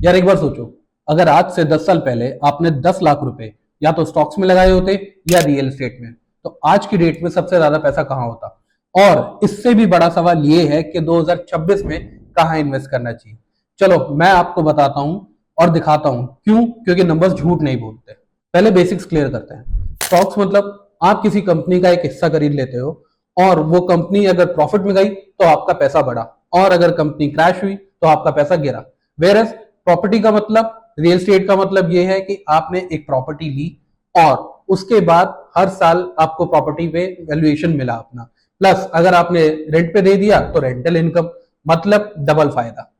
यार एक बार सोचो, अगर आज से 10 साल पहले आपने 10 लाख रुपए या तो स्टॉक्स में लगाए होते या रियल एस्टेट में, तो आज की डेट में सबसे ज्यादा पैसा कहाँ होता। और इससे भी बड़ा सवाल ये है कि 2026 में कहाँ इन्वेस्ट करना चाहिए। चलो मैं आपको बताता हूं और दिखाता हूं क्यों, क्योंकि नंबर्स झूठ नहीं बोलते। पहले बेसिक्स क्लियर करते हैं। स्टॉक्स मतलब आप किसी कंपनी का एक हिस्सा खरीद लेते हो और वो कंपनी अगर प्रॉफिट में गई तो आपका पैसा बढ़ा, और अगर कंपनी क्रैश हुई तो आपका पैसा गिरा। वेरस प्रॉपर्टी का मतलब, रियल एस्टेट का मतलब ये है कि आपने एक प्रॉपर्टी ली और उसके बाद हर साल आपको प्रॉपर्टी पे वैल्यूएशन मिला अपना, प्लस अगर आपने रेंट पे दे दिया तो रेंटल इनकम, मतलब डबल फायदा।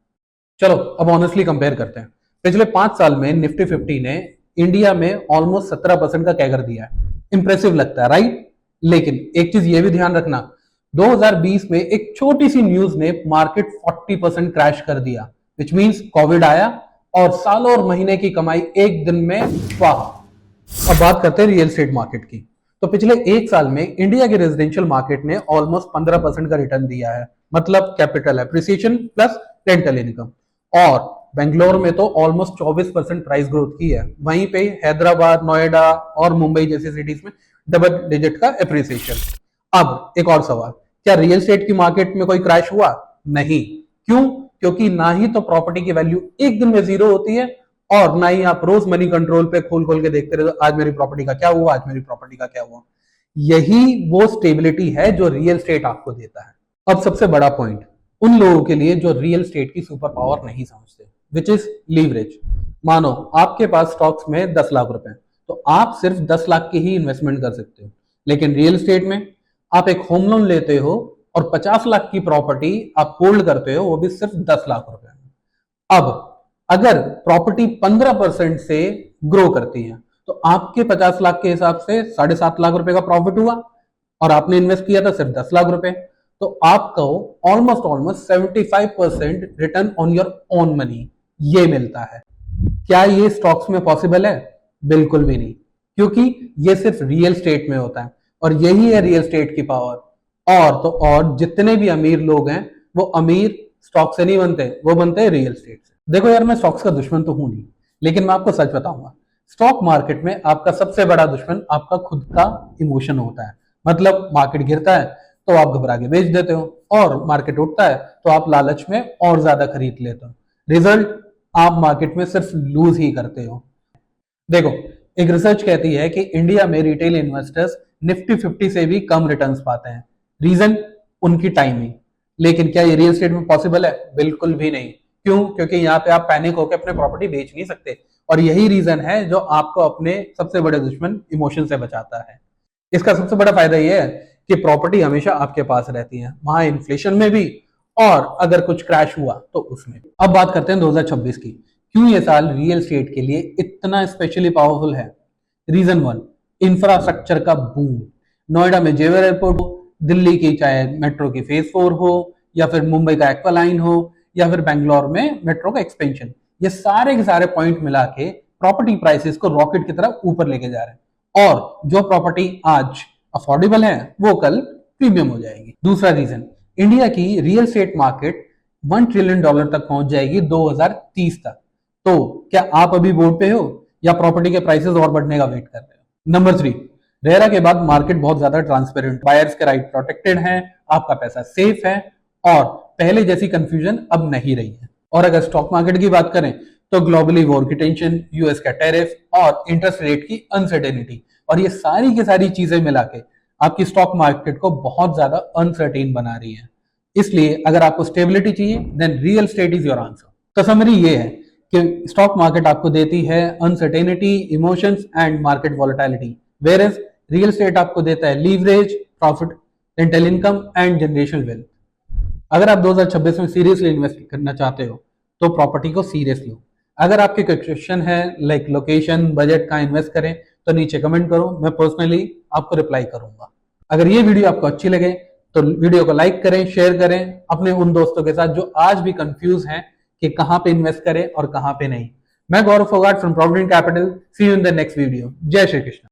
चलो अब ऑनेस्टली कंपेयर करते हैं। पिछले 5 साल में निफ्टी 50 ने इंडिया में ऑलमोस्ट 17% का कैगर दिया है। इंप्रेसिव लगता है, राइट? लेकिन एक चीज ये भी ध्यान रखना, 2020 में एक छोटी सी न्यूज ने मार्केट 40% क्रैश कर दिया, विच मींस कोविड आया और सालों और महीने की कमाई एक दिन में वाह। अब बात करते हैं रियल एस्टेट मार्केट की। तो पिछले 1 साल में इंडिया के रेजिडेंशियल मार्केट ने ऑलमोस्ट 15% का रिटर्न दिया है, मतलब capital appreciation plus rental income. और बेंगलोर में तो ऑलमोस्ट 24% प्राइस ग्रोथ की है। वहीं पे हैदराबाद, नोएडा और मुंबई जैसी सिटीज में डबल डिजिट का एप्रिसिएशन। अब एक और सवाल, क्या रियल एस्टेट की मार्केट में कोई क्रैश हुआ? नहीं। क्यों? क्योंकि ना ही तो प्रॉपर्टी की वैल्यू एक दिन में जीरो होती है, और ना ही आप रोज मनी कंट्रोल पे खोल खोल के देखते रहे आज मेरी प्रॉपर्टी का क्या हुआ, आज मेरी प्रॉपर्टी का क्या हुआ। यही वो स्टेबिलिटी है जो रियल एस्टेट आपको देता है। अब सबसे बड़ा पॉइंट उन लोगों के लिए जो रियल एस्टेट की सुपर पावर नहीं समझते, विच इज लीवरेज। मानो आपके पास स्टॉक्स में 10 लाख रुपए, तो आप सिर्फ 10 लाख की ही इन्वेस्टमेंट कर सकते हो। लेकिन रियल एस्टेट में आप एक होम लोन लेते हो और 50 लाख की प्रॉपर्टी आप होल्ड करते हो, वो भी सिर्फ 10 लाख रुपए में। अब अगर प्रॉपर्टी 15% से ग्रो करती है तो आपके 50 लाख के हिसाब से 7.5 लाख रुपए का प्रॉफिट हुआ, और आपने इन्वेस्ट किया था सिर्फ 10 लाख रुपए, तो आपको almost 75% return on your own money ये मिलता है। क्या ये स्टॉक्स में पॉसिबल है? बिल्कुल भी नहीं, क्योंकि ये सिर्फ रियल एस्टेट में होता है, और यही है रियल एस्टेट की पावर। और तो और जितने भी अमीर लोग हैं वो अमीर स्टॉक से नहीं बनते, वो बनते हैं रियल एस्टेट से। देखो यार, मैं स्टॉक्स का दुश्मन तो हूं नहीं, लेकिन मैं आपको सच बताऊंगा, स्टॉक मार्केट में आपका सबसे बड़ा दुश्मन आपका खुद का इमोशन होता है। मतलब मार्केट गिरता है तो आप घबरा के बेच देते हो, और मार्केट उठता है तो आप लालच में और ज्यादा खरीद लेते हो। रिजल्ट, आप मार्केट में सिर्फ लूज ही करते हो। देखो, एक रिसर्च कहती है कि इंडिया में रिटेल इन्वेस्टर्स निफ्टी 50 से भी कम रिटर्न्स पाते हैं। रीजन, उनकी टाइमिंग। लेकिन क्या ये रियल एस्टेट में पॉसिबल है? बिल्कुल भी नहीं। क्यों? क्योंकि यहाँ पे आप पैनिक होकर अपने प्रॉपर्टी बेच नहीं सकते, और यही रीजन है जो आपको अपने सबसे बड़े दुश्मन इमोशन से बचाता है। इसका सबसे बड़ा फायदा यह है कि प्रॉपर्टी हमेशा आपके पास रहती है, वहां इन्फ्लेशन में भी, और अगर कुछ क्रैश हुआ तो उसमें भी। अब बात करते हैं 2026 की। क्यों ये साल रियल एस्टेट के लिए इतना स्पेशली पावरफुल है? रीजन 1, इंफ्रास्ट्रक्चर का बूम। नोएडा में जेवर एयरपोर्ट हो, दिल्ली की चाहे मेट्रो की फेज 4 हो, या फिर मुंबई का एक्वा लाइन हो, या फिर बैंगलोर में मेट्रो का एक्सपेंशन, ये सारे के सारे पॉइंट मिला के प्रॉपर्टी प्राइसेस को रॉकेट की तरह ऊपर लेके जा रहे हैं। और जो प्रॉपर्टी आज अफोर्डेबल है वो कल प्रीमियम हो जाएगी। दूसरा रीजन, इंडिया की रियल एस्टेट मार्केट $1 ट्रिलियन तक पहुंच जाएगी 2030 तक। तो क्या आप अभी बोर्ड पे हो या प्रॉपर्टी के प्राइसेस और बढ़ने का वेट कर रहे हो? नंबर 3, रेरा के बाद मार्केट बहुत ज्यादा ट्रांसपेरेंट, बायर्स के राइट प्रोटेक्टेड हैं, आपका पैसा सेफ है, और पहले जैसी कंफ्यूजन अब नहीं रही है। और अगर स्टॉक मार्केट की बात करें तो ग्लोबली वॉर की टेंशन, यूएस का टैरिफ और इंटरेस्ट रेट की अनसर्टेनिटी, और ये सारी की सारी चीजें मिला के आपकी स्टॉक मार्केट को बहुत ज्यादा अनसर्टेन बना रही है। इसलिए अगर आपको स्टेबिलिटी चाहिए then real estate is your answer. तो समरी ये है कि स्टॉक मार्केट आपको देती है uncertainty, emotions and market volatility, whereas real estate आपको देता है leverage, profit, rental income and generational wealth. अगर आप 2026 में सीरियसली इन्वेस्ट करना चाहते हो तो प्रॉपर्टी को सीरियस लो। अगर आपके कोई क्वेश्चन है लाइक लोकेशन, बजट, कहाँ इन्वेस्ट करें, तो नीचे कमेंट करो, मैं पर्सनली आपको रिप्लाई करूंगा। अगर ये वीडियो आपको अच्छी लगे तो वीडियो को लाइक करें, शेयर करें अपने उन दोस्तों के साथ जो आज भी कंफ्यूज हैं कि कहां पे इन्वेस्ट करें और कहां पे नहीं। मैं Gaurav Phogat from Provident Capital. See you in the next video. जय श्री कृष्ण।